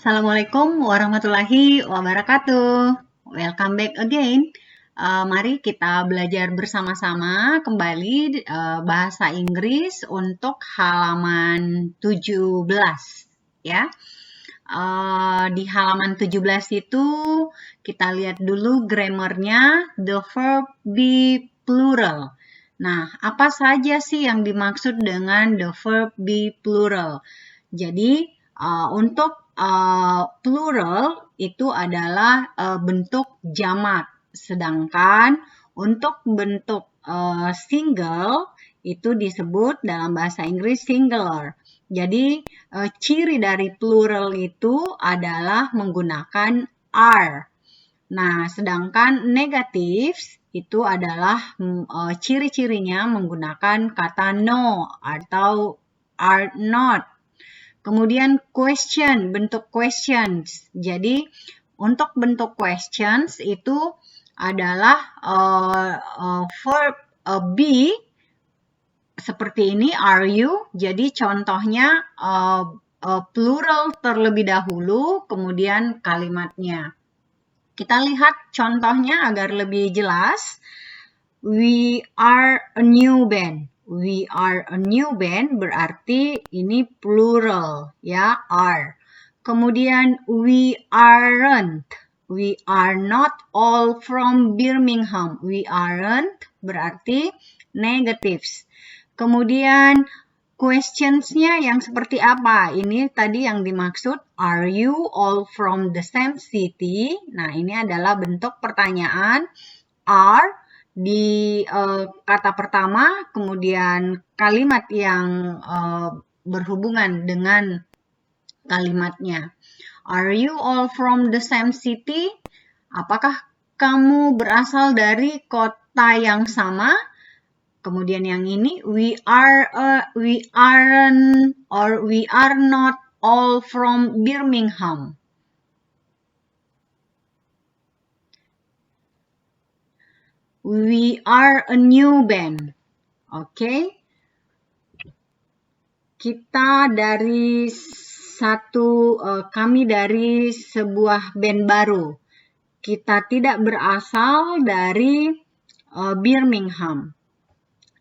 Assalamualaikum warahmatullahi wabarakatuh. Welcome back again. Mari kita belajar bersama-sama kembali bahasa Inggris untuk halaman 17 ya. Di halaman 17 itu kita lihat dulu grammarnya, the verb be plural. Nah, apa saja sih yang dimaksud dengan the verb be plural? Jadi, untuk plural itu adalah bentuk jamak, sedangkan untuk bentuk single itu disebut dalam bahasa Inggris singular. Jadi ciri dari plural itu adalah menggunakan are. Nah, sedangkan negatif itu adalah ciri-cirinya menggunakan kata no atau are not. Kemudian question, bentuk questions. Jadi untuk bentuk questions itu adalah verb be seperti ini, are you. Jadi contohnya plural terlebih dahulu, kemudian kalimatnya. Kita lihat contohnya agar lebih jelas. We are a new band. We are a new band berarti ini plural ya, are. Kemudian we aren't. We are not all from Birmingham. We aren't berarti negatives. Kemudian questionsnya yang seperti apa? Ini tadi yang dimaksud, are you all from the same city? Nah, ini adalah bentuk pertanyaan. Are di kata pertama, kemudian kalimat yang berhubungan dengan kalimatnya. Are you all from the same city? Apakah kamu berasal dari kota yang sama? Kemudian yang ini, we aren't or we are not all from Birmingham. We are a new band. Oke. Kita dari kami dari sebuah band baru. Kita tidak berasal dari Birmingham.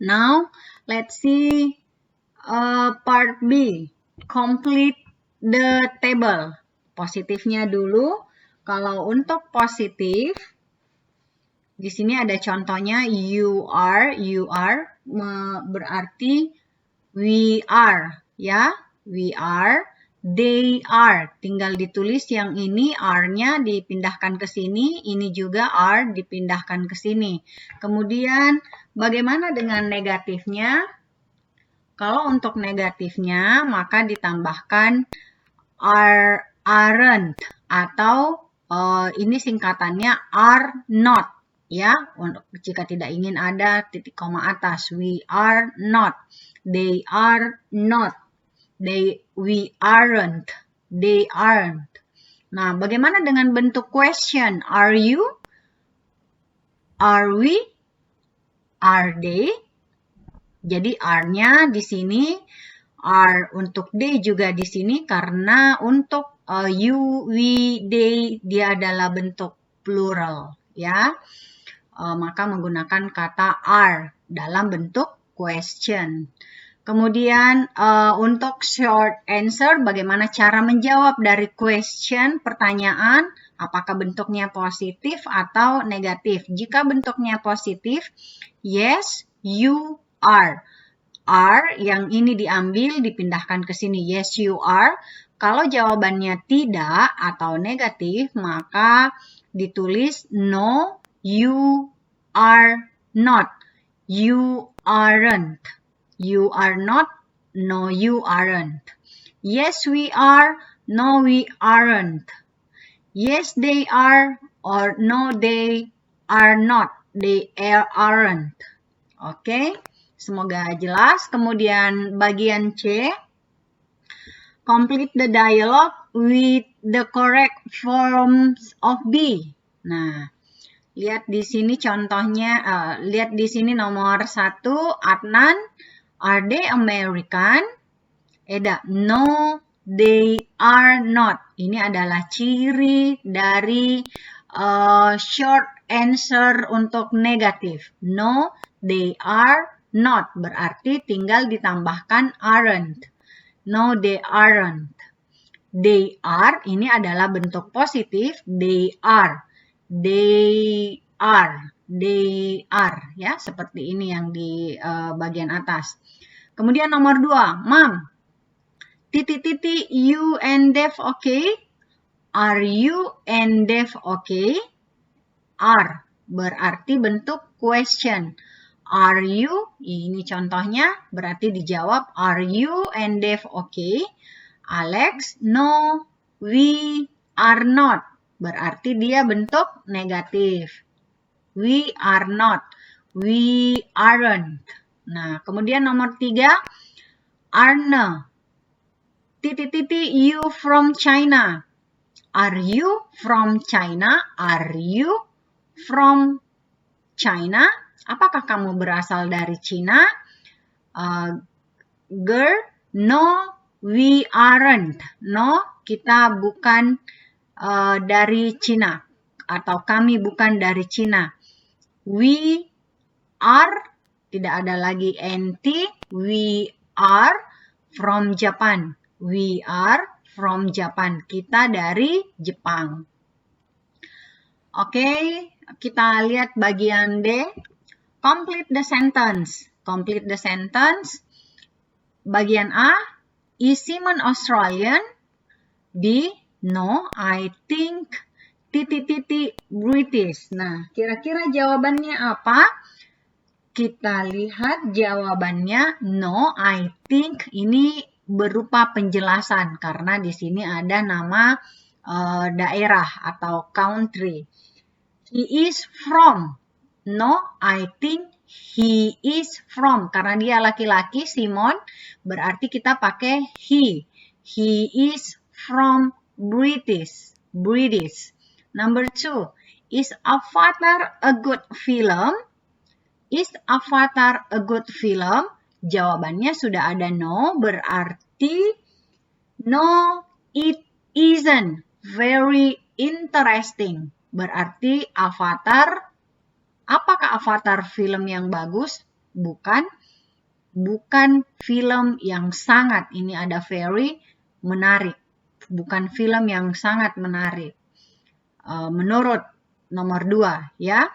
Now, let's see part B. Complete the table. Positifnya dulu. Kalau untuk positif, di sini ada contohnya you are berarti we are ya, we are, they are. Tinggal ditulis yang ini are-nya dipindahkan ke sini, ini juga are dipindahkan ke sini. Kemudian bagaimana dengan negatifnya? Kalau untuk negatifnya maka ditambahkan aren't atau ini singkatannya are not. Ya, jika tidak ingin ada titik koma atas, we are not, they are not, we aren't, they aren't. Nah, bagaimana dengan bentuk question? Are you? Are we? Are they? Jadi are-nya di sini, are untuk they juga di sini karena untuk you, we, they dia adalah bentuk plural, ya. Maka menggunakan kata are dalam bentuk question. Kemudian untuk short answer, bagaimana cara menjawab dari question, pertanyaan, apakah bentuknya positif atau negatif. Jika bentuknya positif, yes, you are. Are yang ini diambil, dipindahkan ke sini, yes, you are. Kalau jawabannya tidak atau negatif, maka ditulis no, you are not. You aren't. You are not. No, you aren't. Yes, we are. No, we aren't. Yes, they are. Or no, they are not. They aren't. Oke, semoga jelas. Kemudian bagian C. Complete the dialogue with the correct forms of be. Nah, lihat di sini contohnya, lihat di sini nomor 1, Adnan, are they American? Eda, no, they are not. Ini adalah ciri dari short answer untuk negatif. No, they are not. Berarti tinggal ditambahkan aren't. No, they aren't. They are, ini adalah bentuk positif. They are. They are. They are. Ya, seperti ini yang di bagian atas. Kemudian nomor 2, Mom. Titik-titik, you and Dave okay? Are you and Dave okay? Are berarti bentuk question. Are you? Ini contohnya berarti dijawab are you and Dave okay? Alex, no, we are not. Berarti dia bentuk negatif. We are not. We aren't. Nah, kemudian nomor 3, Arne. Titik-titik, you from China. Are you from China? Are you from China? Apakah kamu berasal dari Cina? Girl, no, we aren't. No, kita bukan dari Cina. Atau kami bukan dari Cina. We are, tidak ada lagi NT. We are from Japan. We are from Japan. Kita dari Jepang. Oke, kita lihat bagian D. Complete the sentence. Complete the sentence. Bagian A. Is Simon Australian? B. No, I think titik-titik British. Nah, kira-kira jawabannya apa? Kita lihat jawabannya no, I think. Ini berupa penjelasan karena di sini ada nama daerah atau country. He is from. No, I think he is from. Karena dia laki-laki, Simon, berarti kita pakai he. He is from British. Number 2, is Avatar a good film? Is Avatar a good film? Jawabannya sudah ada no, berarti no, it isn't very interesting. Berarti Avatar, apakah Avatar film yang bagus? Bukan. Bukan film yang sangat, ini ada very, menarik. Bukan film yang sangat menarik. Menurut nomor 2, ya.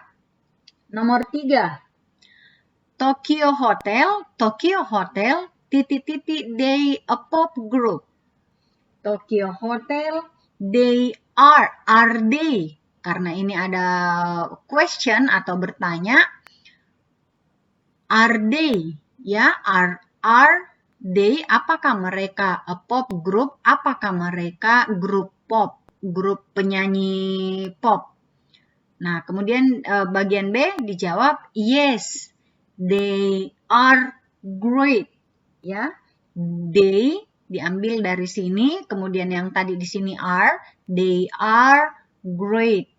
Nomor 3. Tokyo Hotel, titik-titik, they a pop group. Tokyo Hotel, they are they? Karena ini ada question atau bertanya, are they? Ya, are they? Apakah mereka a pop group? Apakah mereka grup pop? Grup penyanyi pop. Nah, kemudian bagian B dijawab yes, they are great. Ya, they diambil dari sini, kemudian yang tadi di sini are, they are great.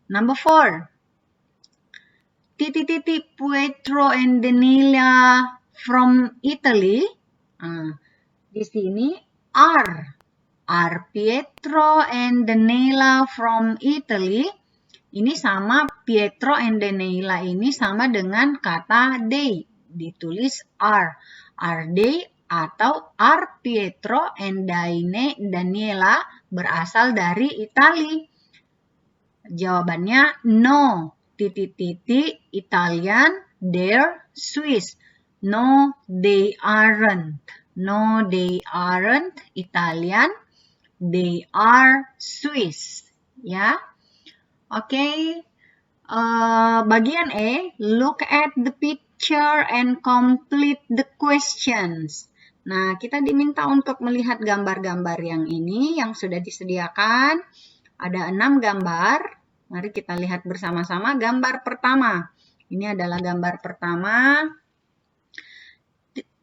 Number 4. Titik-titik Pietro and Daniela from Italy. Di sini are Pietro and Daniela from Italy. Ini sama, Pietro and Daniela ini sama dengan kata they. Ditulis are. Are they atau are Pietro and Daniela berasal dari Itali? Jawabannya no. Titik-titik Italian, they're Swiss. No, they aren't. No, they aren't Italian. They are Swiss. Ya. Oke. Bagian E, look at the picture and complete the questions. Nah, kita diminta untuk melihat gambar-gambar yang ini yang sudah disediakan. Ada 6 gambar. Mari kita lihat bersama-sama gambar pertama. Ini adalah gambar pertama.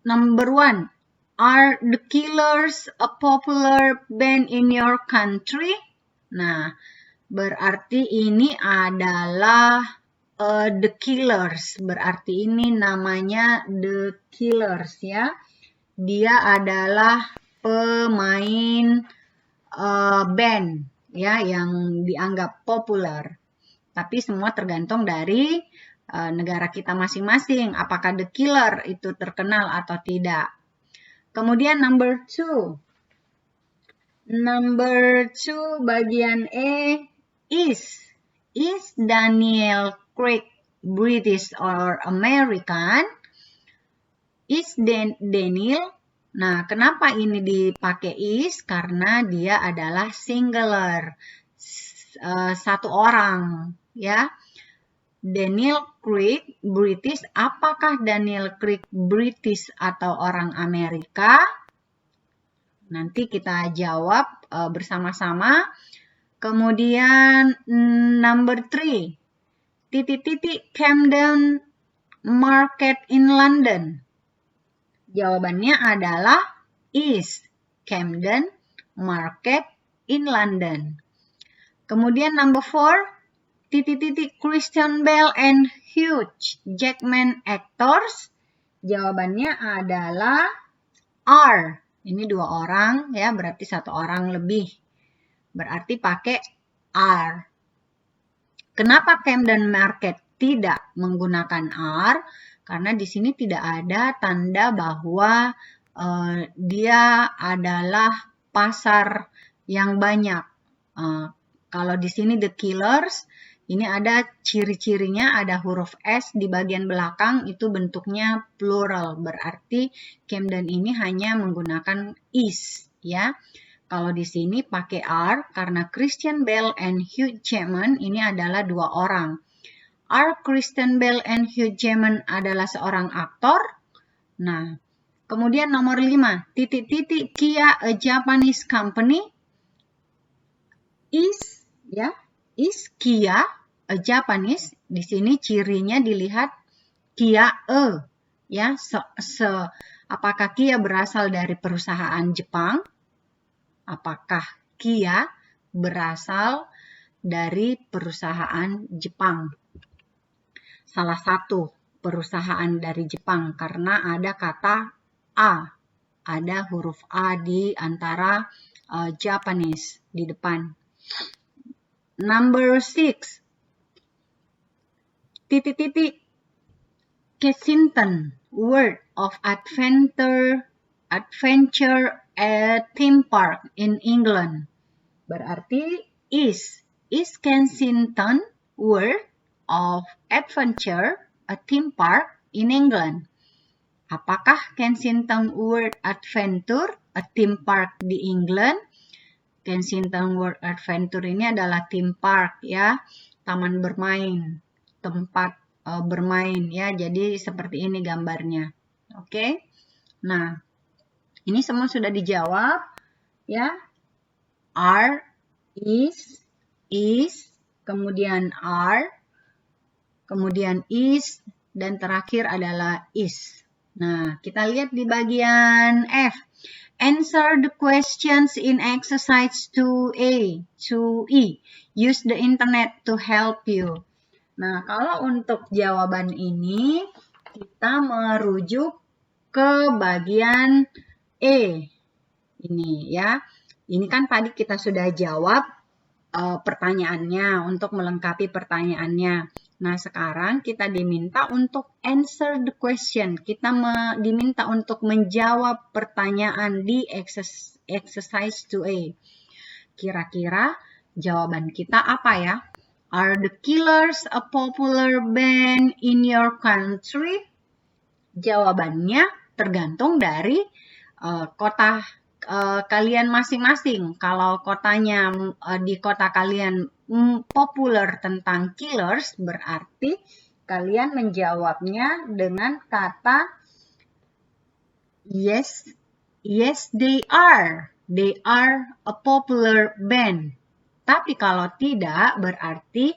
Number 1. Are the Killers a popular band in your country? Nah, berarti ini adalah The Killers. Berarti ini namanya The Killers ya. Dia adalah pemain band ya yang dianggap populer. Tapi semua tergantung dari negara kita masing-masing. Apakah The Killer itu terkenal atau tidak. Kemudian number 2. Number 2 bagian E, is. Is Daniel Craig British or American? Is Daniel. Nah, kenapa ini dipakai is? Karena dia adalah singular. Satu orang, ya. Daniel Craig British. Apakah Daniel Craig British atau orang Amerika? Nanti kita jawab bersama-sama. Kemudian number 3. Camden Market in London. Jawabannya adalah is Camden Market in London. Kemudian number 4. Christian Bale and Hugh Jackman actors. Jawabannya adalah are. Ini 2 orang ya, berarti 1 orang lebih. Berarti pakai are. Kenapa Camden Market tidak menggunakan are? Karena di sini tidak ada tanda bahwa dia adalah pasar yang banyak. Kalau di sini The Killers, ini ada ciri-cirinya, ada huruf S di bagian belakang, itu bentuknya plural. Berarti Camden ini hanya menggunakan is, ya. Kalau di sini pakai are, karena Christian Bale and Hugh Jackman ini adalah 2 orang. Are Christian Bale and Hugh Jackman adalah seorang aktor? Nah, kemudian nomor 5. Kia a Japanese company? Is, ya. Is Kia a Japanese? Di sini cirinya dilihat Kia a, ya. Apakah Kia berasal dari perusahaan Jepang? Apakah Kia berasal dari perusahaan Jepang? Salah satu perusahaan dari Jepang karena ada kata A, ada huruf A di antara Japanese di depan. Number 6. Kensington World of Adventure theme park in England. Berarti is Kensington World of Adventure a theme park in England. Apakah Kensington World Adventure a theme park di England? Kensington World Adventure ini adalah theme park, ya, taman bermain, tempat bermain, ya. Jadi seperti ini gambarnya. Oke. Nah, ini semua sudah dijawab, ya. Are, is, kemudian are, kemudian is, dan terakhir adalah is. Nah, kita lihat di bagian F. Answer the questions in exercise 2A, 2E. Use the internet to help you. Nah, kalau untuk jawaban ini, kita merujuk ke bagian E. Ini ya. Ini kan tadi kita sudah jawab pertanyaannya untuk melengkapi pertanyaannya. Nah, sekarang kita diminta untuk answer the question. Kita diminta untuk menjawab pertanyaan di exercise 2A. Kira-kira jawaban kita apa ya? Are the Killers a popular band in your country? Jawabannya tergantung dari kota kalian masing-masing. Kalau kotanya di kota kalian populer tentang Killers, berarti kalian menjawabnya dengan kata yes, they are. They are a popular band. Tapi kalau tidak, berarti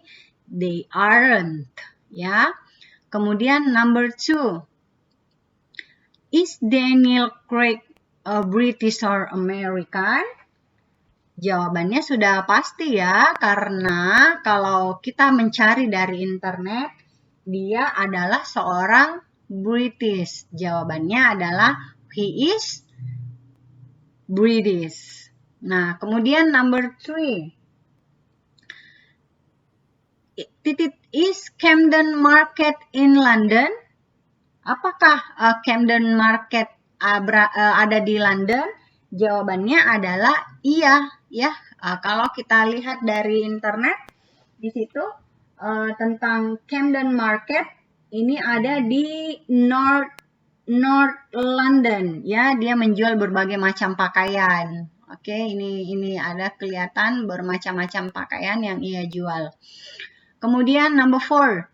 they aren't, ya. Kemudian number 2. Is Daniel Craig a British or American? Jawabannya sudah pasti ya, karena kalau kita mencari dari internet, dia adalah seorang British. Jawabannya adalah he is British. Nah, kemudian number 3. Is Camden Market in London? Apakah Camden Market ada di London? Jawabannya adalah iya, ya. Kalau kita lihat dari internet, di situ tentang Camden Market ini ada di North London, ya. Dia menjual berbagai macam pakaian. Oke, ini ada kelihatan bermacam-macam pakaian yang ia jual. Kemudian number 4.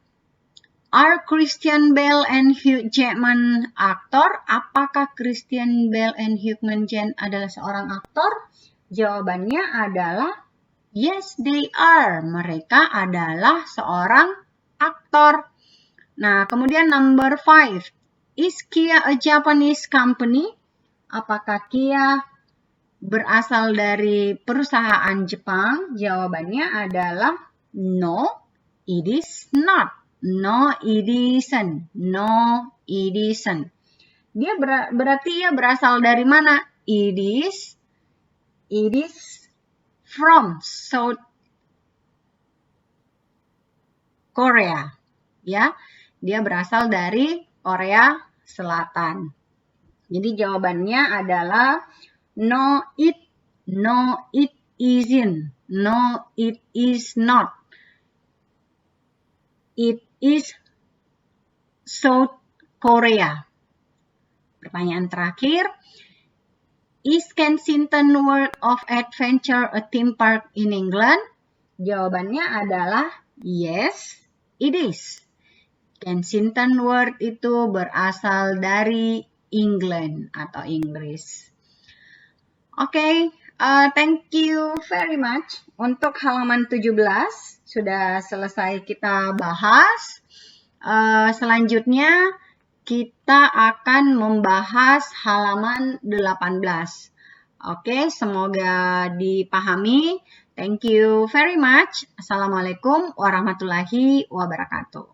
Are Christian Bale and Hugh Jackman aktor? Apakah Christian Bale and Hugh Jackman adalah seorang aktor? Jawabannya adalah yes, they are. Mereka adalah seorang aktor. Nah, kemudian number 5. Is Kia a Japanese company? Apakah Kia berasal dari perusahaan Jepang? Jawabannya adalah no. It is not. No, it isn't. No, it isn't. Dia berarti ya berasal dari mana? It is from South Korea. Ya, dia berasal dari Korea Selatan. Jadi jawabannya adalah no, it isn't. No, it is not. It is South Korea. Pertanyaan terakhir. Is Kensington World of Adventure a theme park in England? Jawabannya adalah yes, it is. Kensington World itu berasal dari England atau Inggris. Oke, thank you very much. Untuk halaman 17 sudah selesai kita bahas. Selanjutnya kita akan membahas halaman 18. Oke, semoga dipahami. Thank you very much. Assalamualaikum warahmatullahi wabarakatuh.